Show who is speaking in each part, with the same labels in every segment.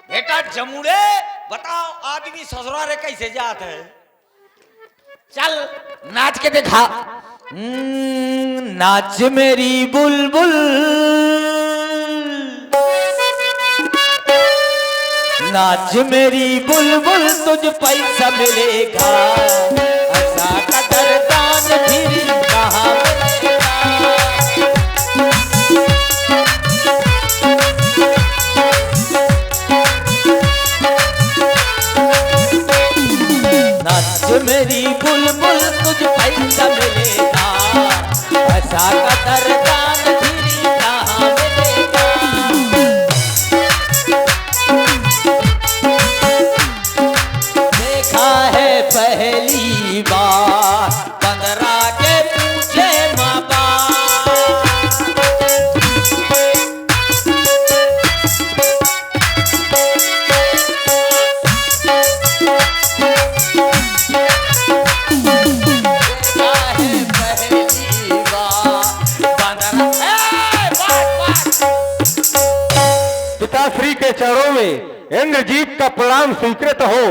Speaker 1: बेटा जमुड़े बताओ आदमी ससुराल कैसे जात है? चल नाच के दिखा। नाच मेरी बुलबुल, नाच मेरी बुलबुल, तुझ पैसा मिलेगा, ऐसा कदरदान फिर कहाँ मिलेगा। नाच मेरी बुलबुल, तुझ पैसा मिलेगा, ऐसा कदरदान फिर कहाँ मिलेगा। देखा है पहली बार 15 के पूछे माँ बाप। देखा है पहली बार 15।
Speaker 2: पिताश्री के चरणों में इंद्रजीत का प्रणाम स्वीकृत हो।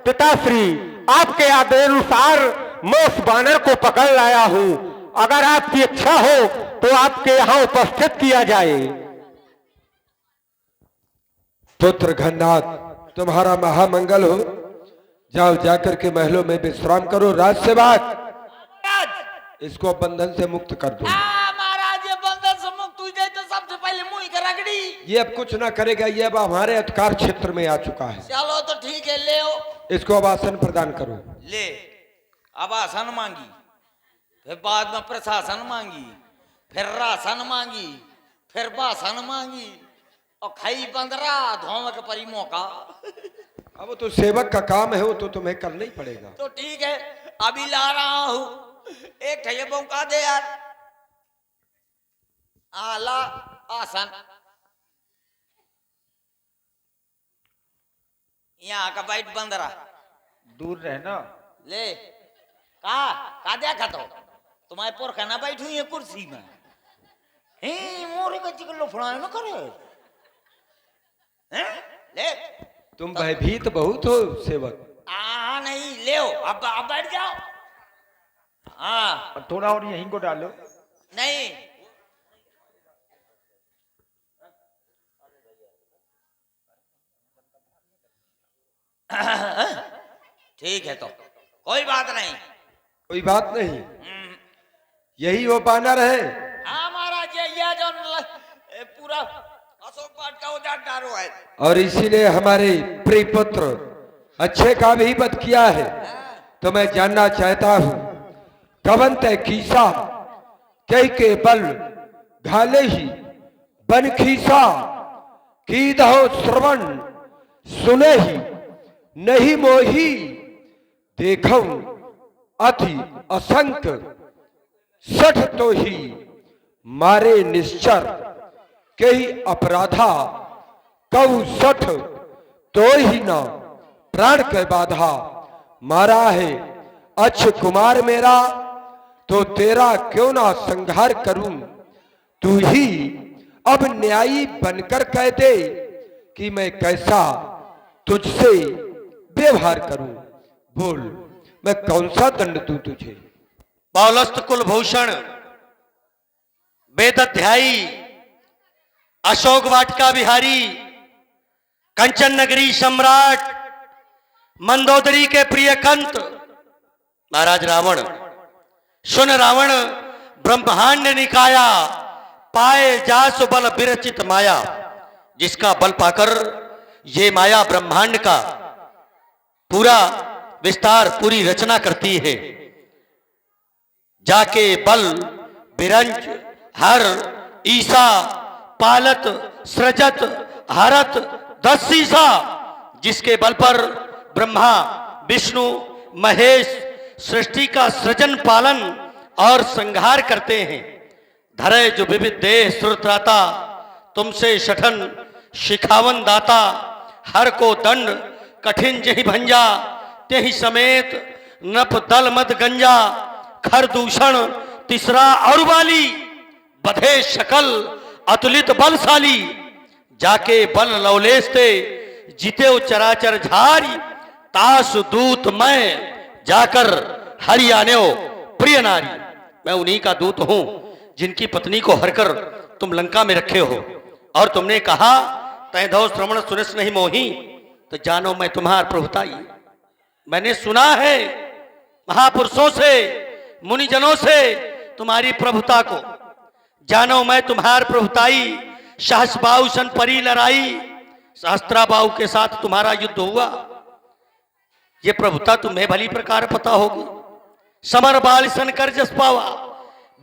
Speaker 2: पिताश्री, आपके आदेशानुसार मैं उस बानर को पकड़ लाया हूँ। अगर आपकी इच्छा हो तो आपके यहाँ उपस्थित किया जाए। पुत्र घननाथ, तुम्हारा महामंगल हो। जाओ, जाकर के महलों में विश्राम करो। राजसेवक, इसको बंधन से मुक्त कर दो।
Speaker 1: महाराज ये बंधन से मुक्त हुई जाए तो सबसे पहले मुंह का रगड़ी।
Speaker 2: ये अब कुछ ना करेगा, ये अब हमारे अधिकार क्षेत्र में आ चुका है।
Speaker 1: चलो तो ठीक है, ले आओ।
Speaker 2: इसको अब आसन प्रदान करो।
Speaker 1: ले, अब आसन मांगी, फिर बाद में प्रशासन मांगी, फिर राशन मांगी, फिर बासन मांगी, और खाई 15 धोम के परी मौका।
Speaker 2: अब तो सेवक का काम है, वो तो तुम्हें करना ही पड़ेगा।
Speaker 1: तो ठीक है, अभी ला रहा हूं। एक ठये मौका दे यार। आला आसन यहाँ का बैठ 15
Speaker 3: दूर रहना।
Speaker 1: ले का देखा तो तुम्हारे पोर खाना बैठू ये कुर्सी में। हे मोरे का चिकन लफड़ा न करे। हैं ले,
Speaker 2: तुम भयभीत बहुत हो सेवक।
Speaker 1: नहीं ले अब बैठ जाओ। हाँ
Speaker 3: थोड़ा और यहीं को डालो।
Speaker 1: नहीं, ठीक है, तो कोई बात नहीं।
Speaker 2: कोई बात नहीं, यही वो बानर है।
Speaker 1: हाँ महाराज, ये जो पूरा अशोक पाठ का उजाड़ डारो है।
Speaker 2: और इसीलिए हमारे प्रिय पुत्र अच्छे का भी वध किया है। तो मैं जानना चाहता हूँ, कवन तय कीसा कई के बल घाले ही बन खीसा, की दहो श्रवण सुने ही नहीं मोही, देखो अति असंक सठ तो ही मारे निश्चर, कई अपराधा कऊ सठ तो ही ना प्राण के बाधा, मारा है अच्छ कुमार मेरा, तो तेरा क्यों ना संहार करूं। तू ही अब न्यायी बनकर कह दे कि मैं कैसा तुझसे व्यवहार करूं। बोल, मैं कौन सा दंड दूं तुझे।
Speaker 4: पौलस्त कुलभूषण, वेदाध्यायी, अशोक वाटिका बिहारी, कंचन नगरी सम्राट, मंदोदरी के प्रिय कंत महाराज रावण, सुन रावण ब्रह्मांड निकाया, पाए जासु बल विरचित माया। जिसका बल पाकर ये माया ब्रह्मांड का पूरा विस्तार, पूरी रचना करती है। जाके बल बिरंज हर ईसा पालत सृजत हरत 10 शीसा, जिसके बल पर ब्रह्मा विष्णु महेश सृष्टि का सृजन पालन और संहार करते हैं। धरे जो विविध देह श्रुत्राता, तुमसे शठन शिखावन दाता, हर को दंड कठिन जहि भंजा, तेहि समेत नप दल मद गंजा, खर दूषण तीसरा और वाली, बधे शकल अतुलित बलशाली, जाके बल लवलेस ते जिते चराचर झारी तास दूत मैं जाकर हरियाणो प्रिय नारी। मैं उन्हीं का दूत हूं जिनकी पत्नी को हरकर तुम लंका में रखे हो। और तुमने कहा तय धो श्रवण सुनिस नहीं मोही, तो जानो मैं तुम्हार प्रभुताई। मैंने सुना है महापुरुषों से मुनिजनों से तुम्हारी प्रभुता को, जानो मैं तुम्हार प्रभुताई। सहस बाहु सन परी लड़ाई, सहस्त्रा बाहु के साथ तुम्हारा युद्ध हुआ। ये प्रभुता तुम्हें भली प्रकार पता होगी। समर बाल सन कर जस पावा,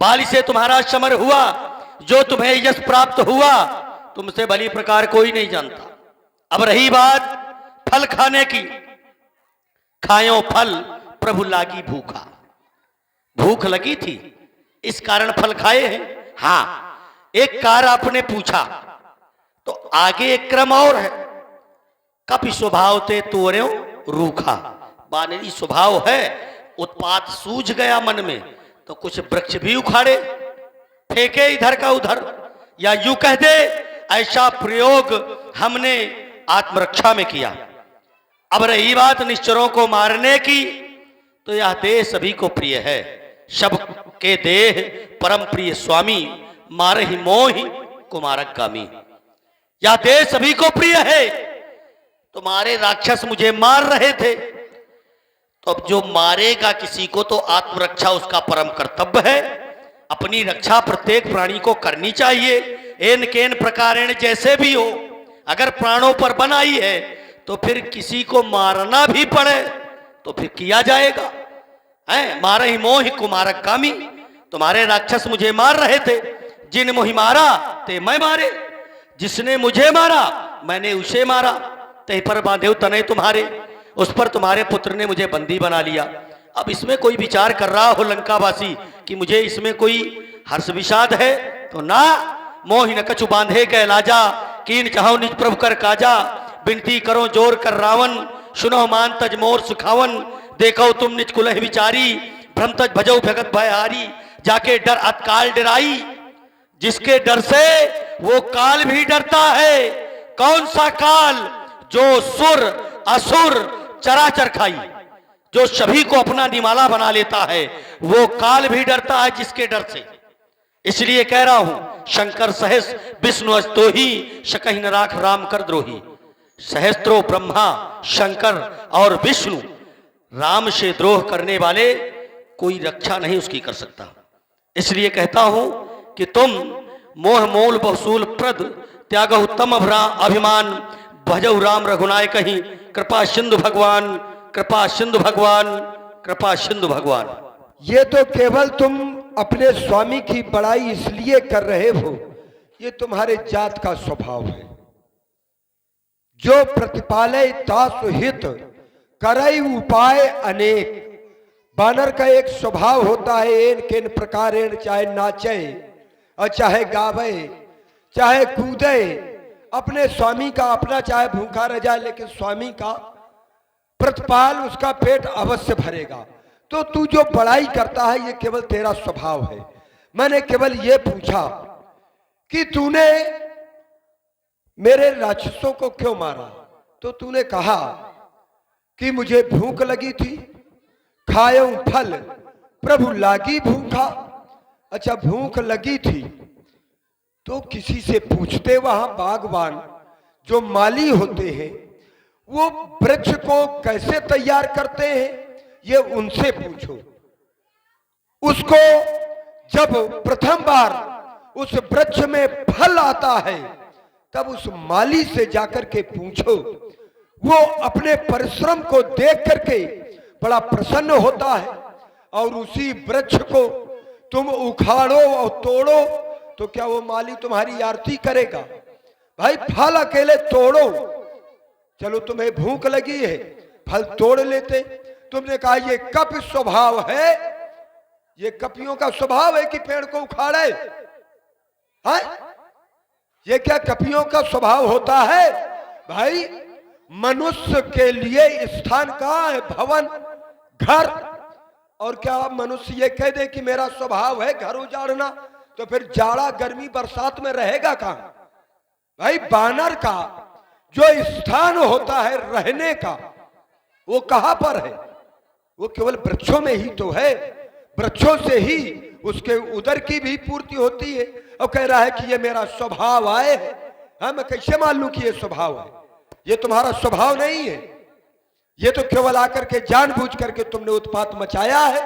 Speaker 4: बाली से तुम्हारा समर हुआ, जो तुम्हें यश प्राप्त हुआ तुमसे भली प्रकार कोई नहीं जानता। अब रही बात फल खाने की, खायो फल प्रभु लागी भूखा। भूख लगी थी इस कारण फल खाए हैं। हां, एक कार्य आपने पूछा तो आगे एक क्रम और है। कपि स्वभाव ते तोर्यो रूखा, बानरी स्वभाव है, उत्पात सूझ गया मन में तो कुछ वृक्ष भी उखाड़े फेंके इधर का उधर, या यूं कह दे ऐसा प्रयोग हमने आत्मरक्षा में किया। अब रही बात निश्चरों को मारने की, तो यह देह सभी को प्रिय है। सबके देह परम प्रिय स्वामी, मारहि मोहि कुमारक गामी। यह देह सभी को प्रिय है। तुम्हारे राक्षस मुझे मार रहे थे, तो अब जो मारेगा किसी को तो आत्मरक्षा उसका परम कर्तव्य है। अपनी रक्षा प्रत्येक प्राणी को करनी चाहिए, एन केन प्रकारेण जैसे भी हो। अगर प्राणों पर बनाई है तो फिर किसी को मारना भी पड़े तो फिर किया जाएगा। है मारहि मोहि कुमारक कामी, तुम्हारे राक्षस मुझे मार रहे थे, जिन मोहि मारा ते मैं मारे। जिसने मुझे मारा मैंने उसे मारा, तय पर बांधे तने तुम्हारे, उस पर तुम्हारे पुत्र ने मुझे बंदी बना लिया। अब इसमें कोई विचार कर रहा हो लंकावासी कि मुझे इसमें कोई हर्ष विषाद है, तो ना। मोहि न कछु बांधे कै लाजा, कीन चाहो निज प्रभु कर काजा। बिनती करो जोर कर रावण, सुनो मान तज मोर सुखावन। देखो तुम निज कुलह विचारी, भ्रम तज भजो भगत भयहारी। जाके डर अतकाल डराई, जिसके डर से वो काल भी डरता है। कौन सा काल? जो सुर असुर चराचर खाई, जो सभी को अपना निमाला बना लेता है, वो काल भी डरता है जिसके डर से। इसलिए कह रहा हूं शंकर सहस विष्णु अस्तो ही, शकहि न राख राम कर द्रोही। सहस्त्रों ब्रह्मा शंकर और विष्णु, राम से द्रोह करने वाले कोई रक्षा नहीं उसकी कर सकता। इसलिए कहता हूं कि तुम मोह मोल बहुसूल प्रद त्यागहु तम अभिमान, भजऊ राम रघुनाय कहीं। कृपा सिंधु भगवान, कृपा सिंधु भगवान, कृपा सिंधु भगवान।
Speaker 2: ये तो केवल तुम अपने स्वामी की बड़ाई इसलिए कर रहे हो, ये तुम्हारे जात का स्वभाव है। जो प्रतिपालय तासु हित करई उपाय अनेक। बानर का एक स्वभाव होता है, एन केन प्रकारेण, चाहे नाचे और चाहे गावे, चाहे कूदे, अपने स्वामी का अपना चाहे भूखा रह जाए, लेकिन स्वामी का प्रतिपाल उसका पेट अवश्य भरेगा। तो तू जो बड़ाई करता है ये केवल तेरा स्वभाव है। मैंने केवल ये पूछा कि तूने मेरे राक्षसों को क्यों मारा, तो तूने कहा कि मुझे भूख लगी थी, खाऊं फल प्रभु लागी भूखा। अच्छा, भूख लगी थी तो किसी से पूछते, वहां बागवान जो माली होते हैं वो वृक्ष को कैसे तैयार करते हैं, ये उनसे पूछो। उसको जब प्रथम बार उस वृक्ष में फल आता है तब उस माली से जाकर के पूछो। वो अपने परिश्रम को देख करके बड़ा प्रसन्न होता है, और उसी वृक्ष को तुम उखाड़ो और तोड़ो तो क्या वो माली तुम्हारी आरती करेगा? भाई फल अकेले तोड़ो, चलो तुम्हें भूख लगी है फल तोड़ लेते। तुमने कहा ये कप स्वभाव है, ये कपियों का स्वभाव है कि पेड़ को उखाड़े है? ये क्या कपियों का स्वभाव होता है? भाई मनुष्य के लिए स्थान कहाँ है? भवन, घर। और क्या मनुष्य ये कह दे कि मेरा स्वभाव है घर उजाड़ना, तो फिर जाड़ा गर्मी बरसात में रहेगा कहां? भाई बानर का जो स्थान होता है रहने का वो कहां पर है? वो केवल वृक्षों में ही तो है। वृक्षों से ही उसके उदर की भी पूर्ति होती है। और कह रहा है कि ये मेरा स्वभाव आए है। हाँ, मैं कैसे मान लूं कि ये स्वभाव है? ये तुम्हारा स्वभाव नहीं है। ये तो केवल आकर के जानबूझ करके तुमने उत्पात मचाया है।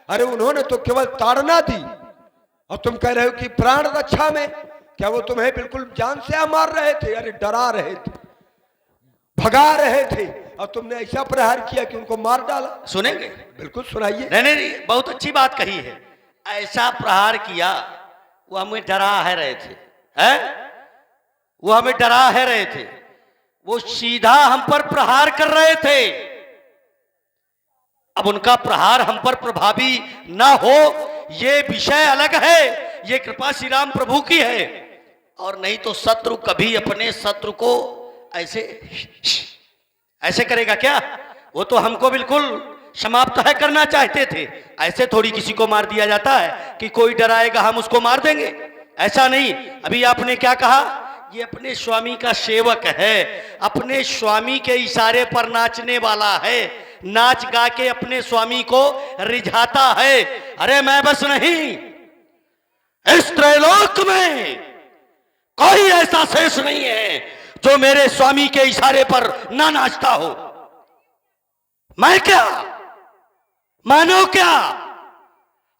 Speaker 2: अरे उन्होंने तो केवल ताड़ना दी और तुम कह रहे हो कि प्राण रक्षा में। क्या वो तुम्हें बिल्कुल जान से मार रहे थे? अरे डरा रहे थे, भगा रहे थे, और तुमने ऐसा प्रहार किया कि उनको मार डाला।
Speaker 4: सुनेंगे?
Speaker 2: बिल्कुल सुनाइए।
Speaker 4: नहीं, बहुत अच्छी बात कही है। ऐसा प्रहार किया, वो हमें डरा है रहे थे, हैं? वो हमें डरा है रहे थे। वो सीधा हम पर प्रहार कर रहे थे। अब उनका प्रहार हम पर प्रभावी ना हो, ये विषय अलग है। ये कृपा श्री राम प्रभु की है। और नहीं तो शत्रु कभी अपने शत्रु को ऐसे करेगा क्या? वो तो हमको बिल्कुल समाप्त है करना चाहते थे। ऐसे थोड़ी किसी को मार दिया जाता है कि कोई डराएगा हम उसको मार देंगे, ऐसा नहीं। अभी आपने क्या कहा? ये अपने स्वामी का सेवक है, अपने स्वामी के इशारे पर नाचने वाला है, नाच गा के अपने स्वामी को रिझाता है। अरे मैं बस नहीं, इस त्रैलोक में कोई ऐसा शेष नहीं है जो मेरे स्वामी के इशारे पर ना नाचता हो। मैं क्या, मानो क्या?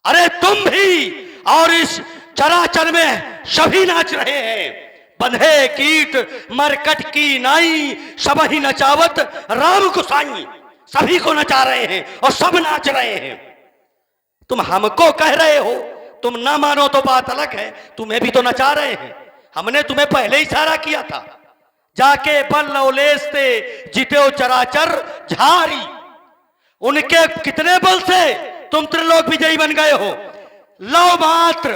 Speaker 4: अरे तुम भी और इस चराचर में सभी नाच रहे हैं। बंधे कीट मरकट की नाई, सब ही नचावत राम गुसाई। सभी को नचा रहे हैं और सब नाच रहे हैं। तुम हमको कह रहे हो, तुम ना मानो तो बात अलग है, तुम्हें भी तो नचा रहे हैं। हमने तुम्हें पहले ही इशारा किया था, जाके बल लवलेश से जिते चराचर झारी। उनके कितने बल से तुम त्रिलोक विजयी बन गए हो? लव मात्र,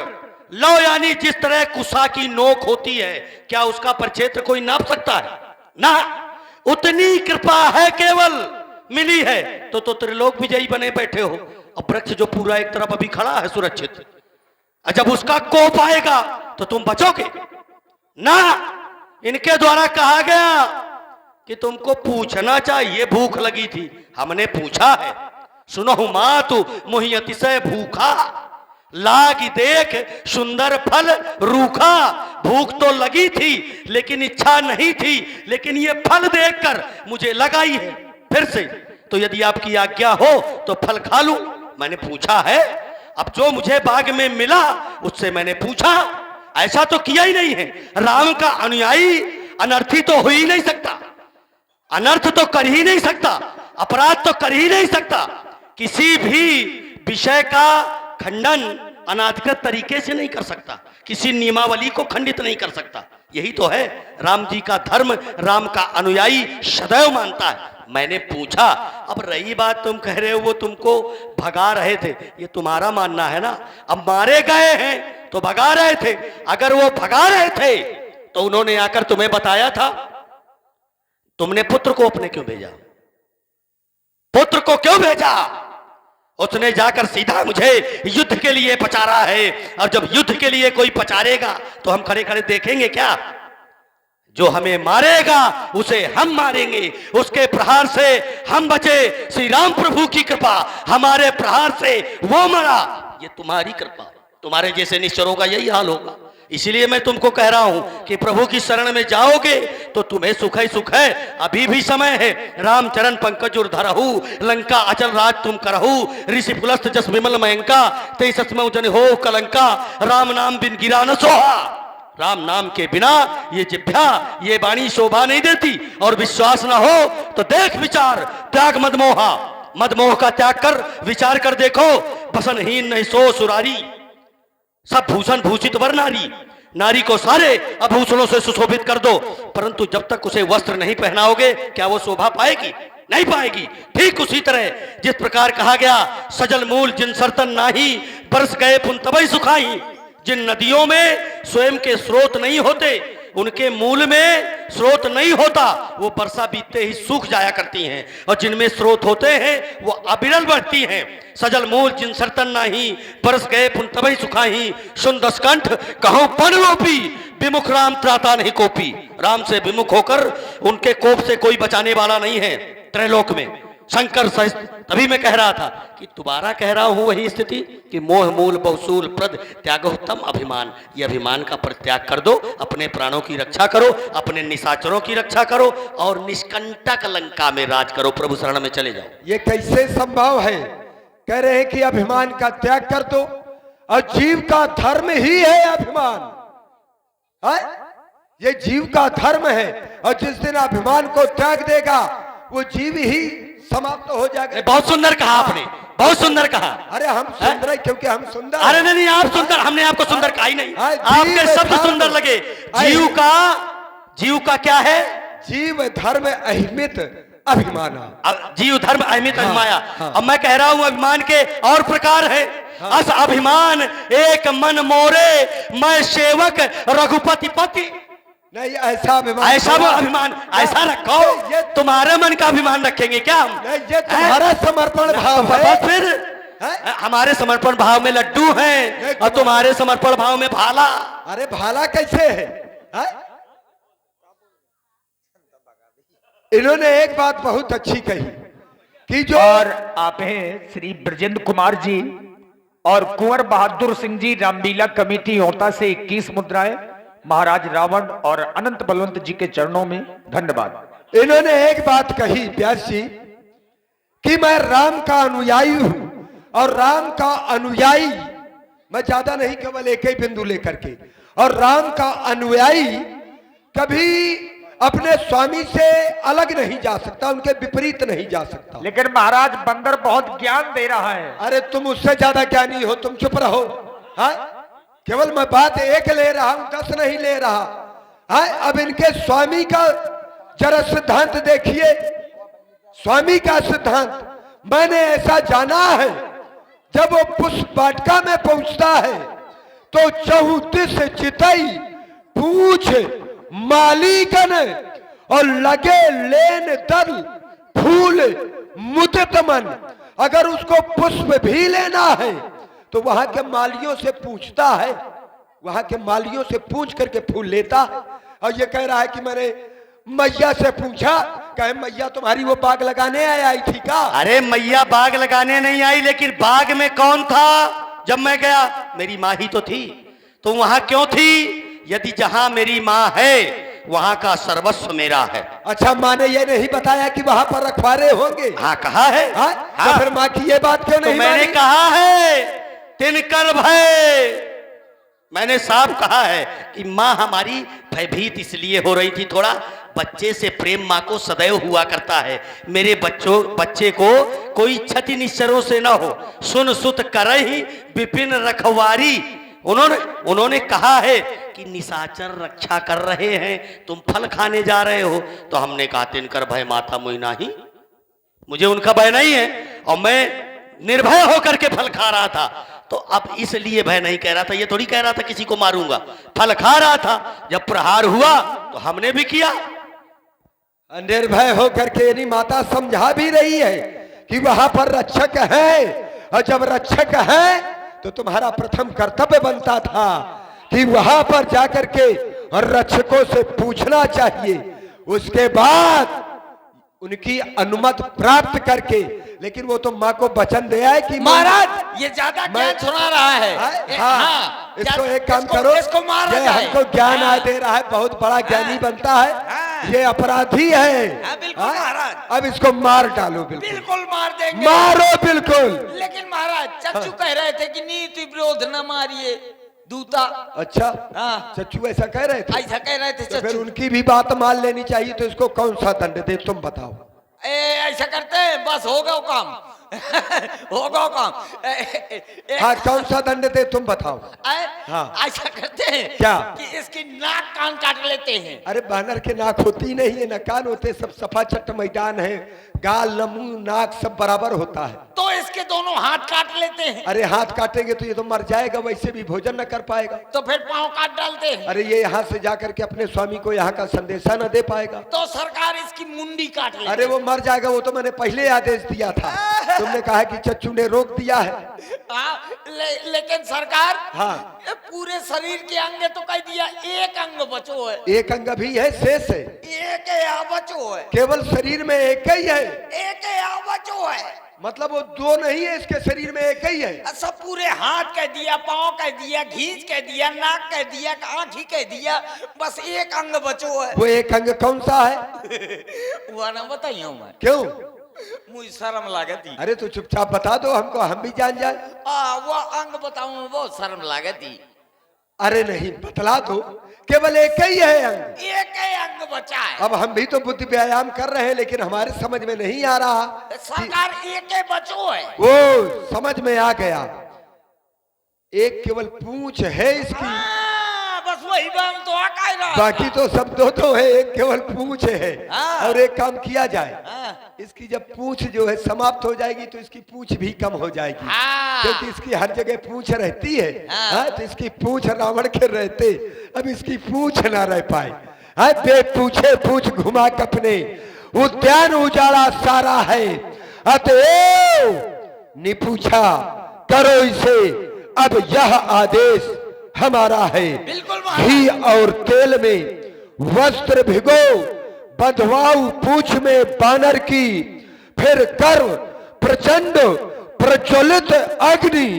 Speaker 4: लव यानी जिस तरह कुशा की नोक होती है, क्या उसका परिक्षेत्र कोई नाप सकता है? ना, उतनी कृपा है केवल मिली है तो त्रिलोक विजयी बने बैठे हो। अब वृक्ष जो पूरा एक तरफ अभी खड़ा है सुरक्षित, जब उसका कोप आएगा तो तुम बचोगे ना। इनके द्वारा कहा गया कि तुमको पूछना चाहिए, भूख लगी थी, हमने पूछा है। सुनो मातु मोहि अतिशय भूखा, लागी देख सुंदर फल रूखा। भूख तो लगी थी लेकिन इच्छा नहीं थी, लेकिन ये फल देखकर मुझे लगाई है फिर से। तो यदि आपकी आज्ञा हो तो फल खा लूं। मैंने पूछा है, अब जो मुझे बाग में मिला उससे मैंने पूछा, ऐसा तो किया ही नहीं है। राम का अनुयायी अनर्थी तो हो ही नहीं सकता, अनर्थ तो कर ही नहीं सकता, अपराध तो कर ही नहीं सकता। किसी भी विषय का खंडन अनाधिकृत तरीके से नहीं कर सकता, किसी नियमावली को खंडित नहीं कर सकता। यही तो है राम जी का धर्म, राम का अनुयायी सदैव मानता है। मैंने पूछा। अब रही बात तुम कह रहे हो वो तुमको भगा रहे थे, ये तुम्हारा मानना है ना। अब मारे गए हैं तो भगा रहे थे। अगर वो भगा रहे थे तो उन्होंने आकर तुम्हें बताया था। तुमने पुत्र को अपने क्यों भेजा? पुत्र को क्यों भेजा? उसने जाकर सीधा मुझे युद्ध के लिए पचारा है। और जब युद्ध के लिए कोई पचारेगा तो हम खड़े खड़े देखेंगे क्या? जो हमें मारेगा उसे हम मारेंगे, उसके प्रहार से हम बचे। श्री राम प्रभु की कृपा, हमारे प्रहार से वो मरा। ये तुम्हारी कृपा, तुम्हारे जैसे निश्चरों का यही हाल होगा। इसीलिए मैं तुमको कह रहा हूं कि प्रभु की शरण में जाओगे तो तुम्हें सुख ही सुख है। अभी भी समय है। राम चरण पंकज धरहु, लंका अचल राज तुम करहु। ऋषि पुलस्त जस विमल मयंका, तेईस जन हो कलंका। राम नाम बिन गिरा न सोहा। राम नाम के बिना ये जिभ्या, ये वाणी शोभा नहीं देती। और विश्वास ना हो तो देख विचार, त्याग मदमोहा। मदमोह का त्याग कर विचार कर देखो। बसनहीन नहीं सो सुरारी, सब भूषण भूषित वर नारी। नारी को सारे आभूषणों से सुशोभित कर दो, परंतु जब तक उसे वस्त्र नहीं पहनाओगे क्या वो शोभा पाएगी? नहीं पाएगी। ठीक उसी तरह जिस प्रकार कहा गया, सजल मूल जिन सरतन नाही, बरस गए पुन तबई सुखाई। जिन नदियों में स्वयं के स्रोत नहीं होते, उनके मूल में स्रोत नहीं होता, वो वर्षा बीतते ही सूख जाया करती हैं, और जिनमें स्रोत होते हैं वो अविरल बढ़ती हैं। सजल मूल जिन सरतन नाही, बरस गए पुन तबई सुखाही, सुन दस कंठ कहो पण लोपी, विमुख राम त्राता नहीं कोपी। राम से विमुख होकर उनके कोप से कोई बचाने वाला नहीं है त्रैलोक में। शंकर सहित तभी मैं कह रहा था कि दोबारा कह रहा हूं वही स्थिति कि मोह मूल बहुसूल प्रद त्यागोत्तम अभिमान। ये अभिमान का परित्याग कर दो, अपने प्राणों की रक्षा करो, अपने निशाचरों की रक्षा करो और निष्कंटक लंका में राज करो। प्रभु शरण में चले जाओ।
Speaker 2: ये कैसे संभव है? कह रहे हैं कि अभिमान का त्याग कर दो, और जीव का धर्म ही है अभिमान। है? ये जीव का धर्म है, और जिस दिन अभिमान को त्याग देगा वो जीव ही समाप्त हो जाएगा।
Speaker 4: बहुत सुंदर कहा आपने, बहुत सुंदर कहा।
Speaker 2: अरे हम सुंदर है क्योंकि हम सुंदर।
Speaker 4: अरे नहीं, आप सुंदर, हमने आपको सुंदर कहा ही नहीं, आपके शब्द सुंदर लगे। जीव का क्या है?
Speaker 2: जीव धर्म अहिमित अभिमान।
Speaker 4: जीव धर्म अहिमित अभिमाया। अब मैं कह रहा हूं अभिमान के और प्रकार है। अस अभिमान एक मन मोरे, मैं सेवक रघुपति पति।
Speaker 2: नहीं, ऐसा अभिमान,
Speaker 4: ऐसा रखो। तुम्हारे मन का अभिमान रखेंगे क्या हम?
Speaker 2: नहीं, ये तुम्हारा समर्पण भाव है।
Speaker 4: फिर हमारे समर्पण भाव में लड्डू हैं और तुम्हारे समर्पण भाव में भाला।
Speaker 2: अरे भाला कैसे है? इन्होंने एक बात बहुत अच्छी कही कि जो
Speaker 3: और आप हैं श्री ब्रजेंद्र कुमार जी और कुंवर बहादुर सिंह जी, रामलीला कमेटी होता से 21 मुद्राएं महाराज रावण और अनंत बलवंत जी के चरणों में धन्यवाद।
Speaker 2: इन्होंने एक बात कही व्यास जी कि मैं राम का अनुयायी हूं, और राम का अनुयायी मैं ज्यादा नहीं, केवल एक ही बिंदु लेकर के, और राम का अनुयायी कभी अपने स्वामी से अलग नहीं जा सकता, उनके विपरीत नहीं जा सकता।
Speaker 3: लेकिन महाराज बंदर बहुत ज्ञान दे रहा है।
Speaker 2: अरे तुम उससे ज्यादा ज्ञानी हो, तुम चुप रहो। हाँ, केवल मैं बात एक ले रहा हूं, 10 नहीं ले रहा। हाँ, अब इनके स्वामी का जरा सिद्धांत देखिए। स्वामी का सिद्धांत मैंने ऐसा जाना है, जब वो पुष्प वाटिका में पहुंचता है तो चहुदिस चितई पूछ मालीगन, और लगे लेन दल फूल मुदित मन। अगर उसको पुष्प भी लेना है तो वहां के मालियों से पूछता है, वहां के मालियों से पूछ करके फूल लेता है। और ये कह रहा है कि मैंने मैया से पूछा, कहे मैया तुम्हारी वो बाग लगाने आई थी का?
Speaker 4: अरे मैया बाग लगाने नहीं आई, लेकिन बाग में कौन था जब मैं गया? मेरी माँ ही तो थी। तो वहां क्यों थी? यदि जहां मेरी माँ है वहां का सर्वस्व मेरा है।
Speaker 2: अच्छा, माँ ने ये नहीं बताया कि वहां पर रखवारे होंगे?
Speaker 4: हाँ, कहा है।
Speaker 2: हाँ? तो फिर माँ की ये बात क्यों
Speaker 4: तो
Speaker 2: नहीं
Speaker 4: मैंने
Speaker 2: मानी?
Speaker 4: कहा है तिनकर भय, मैंने साफ कहा है कि माँ हमारी भयभीत इसलिए हो रही थी, थोड़ा बच्चे से प्रेम माँ को सदैव हुआ करता है। मेरे बच्चे को कोई क्षति निश्चरों से न हो, सुन सुत करहि विपिन रखवारी। उन्होंने कहा है कि निशाचर रक्षा कर रहे हैं, तुम फल खाने जा रहे हो। तो हमने कहा तिनकर भय माथा मुई नाही, मुझे उनका भय नहीं है, और मैं निर्भय होकर के फल खा रहा था। तो अब इसलिए भय नहीं कह रहा था, ये थोड़ी कह रहा था किसी को मारूंगा, फल खा रहा था। जब प्रहार हुआ तो हमने भी किया।
Speaker 2: निर्भय होकर के यानी माता समझा भी रही है कि वहां पर रक्षक है, और जब रक्षक है तो तुम्हारा प्रथम कर्तव्य बनता था कि वहां पर जाकर के रक्षकों से पूछना चाहिए, उसके बाद उनकी अनुमति प्राप्त करके। लेकिन वो तो माँ को वचन दिया है कि
Speaker 1: महाराज ये ज्यादा ज्ञान सुना रहा है।
Speaker 2: हाँ, इसको एक काम करो,
Speaker 1: इसको मारा
Speaker 2: ये
Speaker 1: जाए।
Speaker 2: हमको ज्ञान आ दे रहा है, बहुत बड़ा ज्ञानी बनता है, ये अपराधी है।
Speaker 1: बिल्कुल महाराज,
Speaker 2: अब इसको मार डालो, बिल्कुल
Speaker 1: बिल्कुल मार देंगे,
Speaker 2: मारो बिल्कुल।
Speaker 1: लेकिन महाराज चच्चू कह रहे थे कि नीति विरोध न मारिए दूता।
Speaker 2: अच्छा,
Speaker 1: हाँ,
Speaker 2: चच्चू ऐसा कह रहे थे?
Speaker 1: ऐसा कह रहे थे
Speaker 2: तो फिर
Speaker 1: चच्चू।
Speaker 2: उनकी भी बात मान लेनी चाहिए। तो इसको कौन सा दंड दे, तुम बताओ।
Speaker 1: ऐसा करते हैं, बस हो गया काम। हो गया काम।
Speaker 2: हाँ, कौन सा दंड दे तुम बताओ। हाँ।
Speaker 1: ऐसा करते हैं
Speaker 2: क्या?
Speaker 1: कि इसकी नाक कान काट लेते हैं।
Speaker 2: अरे बानर के नाक होती नहीं है, न कान होते, सब सफा चट मैदान है, गाल, मुंह, नाक सब बराबर होता है।
Speaker 1: तो इसके दोनों हाथ काट लेते हैं।
Speaker 2: अरे हाथ काटेंगे तो ये तो मर जाएगा, वैसे भी भोजन न कर पाएगा।
Speaker 1: तो फिर पांव काट डालते हैं।
Speaker 2: अरे ये यहाँ से जाकर के अपने स्वामी को यहाँ का संदेशा न दे पाएगा।
Speaker 1: तो सरकार इसकी मुंडी काट लेती।
Speaker 2: अरे वो मर जाएगा, वो तो मैंने पहले आदेश दिया था। तुमने कहा कि चच्चू ने रोक दिया है।
Speaker 1: लेकिन सरकार,
Speaker 2: हाँ।
Speaker 1: ये पूरे शरीर के अंग तो कह दिया, एक अंग बचो है।
Speaker 2: एक अंग भी है, शेष है।
Speaker 1: एक या बचो है,
Speaker 2: केवल शरीर में एक ही है।
Speaker 1: एक या बचो है,
Speaker 2: मतलब वो दो नहीं है, इसके शरीर में एक ही है।
Speaker 1: सब पूरे हाथ कह दिया, पांव कह दिया, घींच कह दिया, नाक कह दिया, आंखी कह दिया, बस एक अंग बचो है।
Speaker 2: वो एक अंग कौन सा है?
Speaker 1: वह ना बताइयो मैं।
Speaker 2: क्यों?
Speaker 1: मुझे शर्म लागती।
Speaker 2: अरे तो चुपचाप बता दो हमको, हम भी जान जाए।
Speaker 1: वो अंग बताऊं, बहुत शर्म लागती।
Speaker 2: अरे नहीं, बतला दो। केवल एक ही है अंग,
Speaker 1: एक ही अंग बचा है।
Speaker 2: अब हम भी तो बुद्धि व्यायाम कर रहे हैं, लेकिन हमारे समझ में नहीं आ रहा।
Speaker 1: सरकार एक ही बचो है।
Speaker 2: वो समझ में आ गया, एक केवल पूंछ है इसकी,
Speaker 1: बस वही बात तो आ कह रहा।
Speaker 2: बाकी तो सब दो है, एक केवल पूंछ है।
Speaker 1: हाँ।
Speaker 2: और एक काम किया जाए,
Speaker 1: हाँ।
Speaker 2: इसकी जब पूंछ जो है समाप्त हो जाएगी तो इसकी पूंछ भी कम हो जाएगी।
Speaker 1: हाँ।
Speaker 2: क्योंकि इसकी हर जगह पूंछ रहती है।
Speaker 1: हाँ।
Speaker 2: हाँ, तो इसकी पूंछ रावण के रहते, अब इसकी पूंछ ना रह पाए। हाँ, बे पूछे पूंछ घुमा कपने, उद्यान उजाड़ा सारा है, अतएव निपूछा करो इसे, अब यह आदेश हमारा है।
Speaker 1: बिल्कुल
Speaker 2: घी और तेल में वस्त्र भिगो, बंधवाऊ पूंछ में बानर की, फिर कर प्रचंड प्रज्वलित अग्नि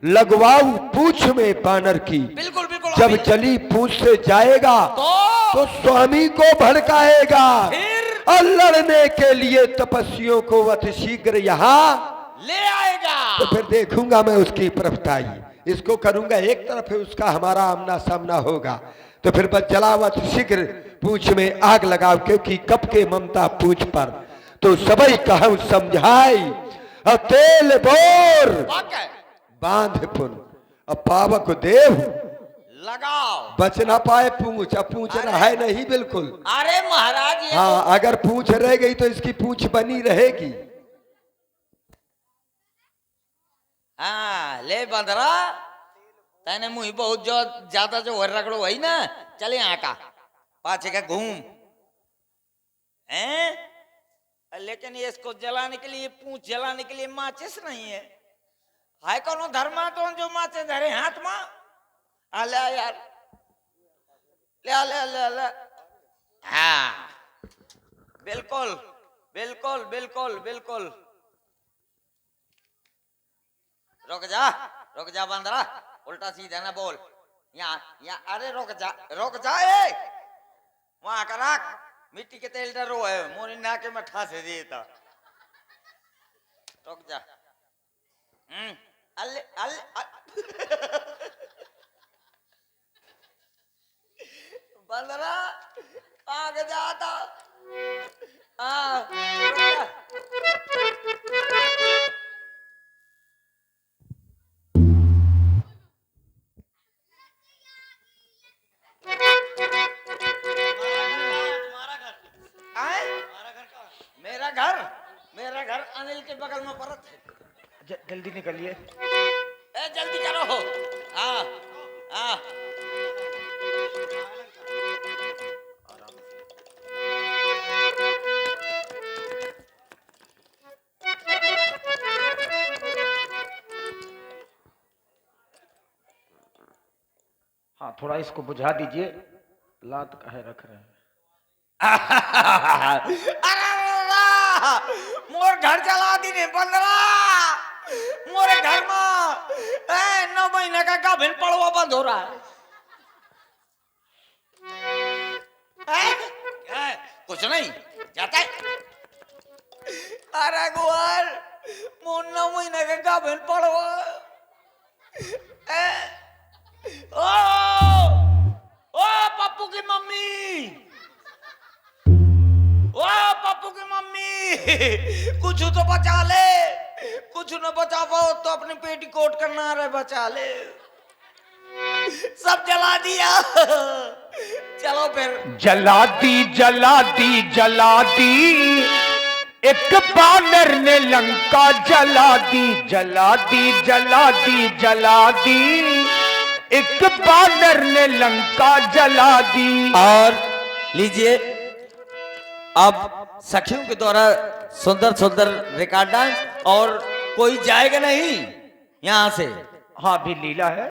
Speaker 2: लगवाऊ पूंछ में बानर की।
Speaker 1: बिल्कुल बिल्कुल।
Speaker 2: जब जली पूंछ से जाएगा तो स्वामी को भड़काएगा
Speaker 1: फिर
Speaker 2: और लड़ने के लिए तपस्वियों को अति शीघ्र यहाँ
Speaker 1: ले आएगा।
Speaker 2: तो फिर देखूंगा मैं उसकी प्रभुताई, इसको करूंगा एक तरफ है, उसका हमारा आमना सामना होगा। तो फिर बस जलावत शीघ्र पूंछ में आग लगाओ, क्योंकि कप के ममता पूंछ पर तो सबई कहूं समझाई, अब तेल बोर बांध पुन, अब पावक देव
Speaker 1: लगाओ,
Speaker 2: बच ना पाए पूंछ। अब पूंछ रहा नहीं बिल्कुल।
Speaker 1: अरे महाराज ये
Speaker 2: हाँ, अगर पूंछ रह गई तो इसकी पूंछ बनी रहेगी।
Speaker 1: हाँ ले बंदरा, तैने मुझे बहुत जो ज्यादा जो रगड़ो है ना, चले यहाँ का पाछे का घूम हैं। लेकिन ये इसको जलाने के लिए, पूंछ जलाने के लिए माचिस नहीं है। हाय कौन धर्मा तो जो माचिस धरे हाथ में, ले यार, ले ले ले ले। हाँ बिल्कुल बिल्कुल बिल्कुल बिल्कुल। रुक जा बंदरा, उल्टा सीधा ना बोल। यहाँ यहाँ, अरे रुक जा ए, वहां का रख, मिट्टी के तेल डरो है, मोरी नाके में ठासे देता। रुक जा। अल्ले अल्ले बंदरा आगे जाता। मेरा घर अनिल के बगल में परत है।
Speaker 3: जल्दी निकलिए।
Speaker 1: ए जल्दी करो। हाँ हाँ
Speaker 3: हाँ, थोड़ा इसको बुझा दीजिए, लात काहे रख रहे हैं।
Speaker 1: मोर घर जला दी ने बंदरा, मोरे घर में 9 महीने का गाभिन पड़वा बंद हो रहा है। कुछ नहीं जाता है। अरे गोवाल, मोर 9 महीने का गाभिन पड़वा। ओ पप्पू की मम्मी, ओ पप्पू की मम्मी, कुछ तो बचा ले, कुछ न बचा पाओ तो अपने पेटीकोट करना रहे, बचा ले। सब जला दिया। चलो फिर।
Speaker 3: जला दी जला दी जला दी, एक बानर ने लंका जला दी, जला दी, जला दी, जला दी। एक बानर ने लंका जला दी।
Speaker 1: और लीजिए अब सखियों के द्वारा सुंदर सुंदर रिकॉर्ड डांस, और कोई जाएगा नहीं यहां से।
Speaker 3: हाँ भी लीला है।